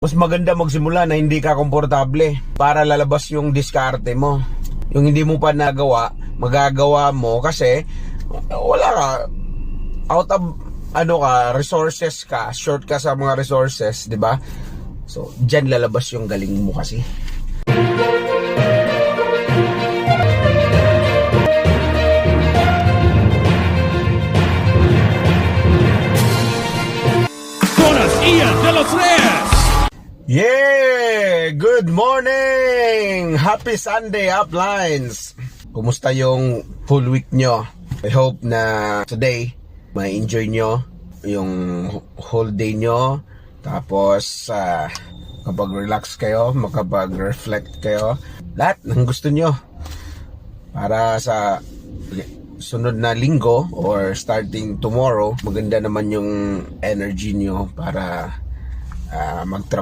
Mas maganda magsimula na hindi ka komportable para lalabas yung diskarte mo. Yung hindi mo pa nagawa, magagawa mo kasi wala ka, out of resources ka, short ka sa mga resources, di ba? So, dyan lalabas yung galing mo kasi. Ian de los Reyes. Yeah! Good morning! Happy Sunday, Uplines! Kumusta yung full week nyo? I hope na today may enjoy nyo yung whole day nyo. Tapos kapag relax kayo, makapag-reflect kayo. Lahat ng gusto nyo para sa sunod na linggo or starting tomorrow, maganda naman yung energy nyo para magtrabaho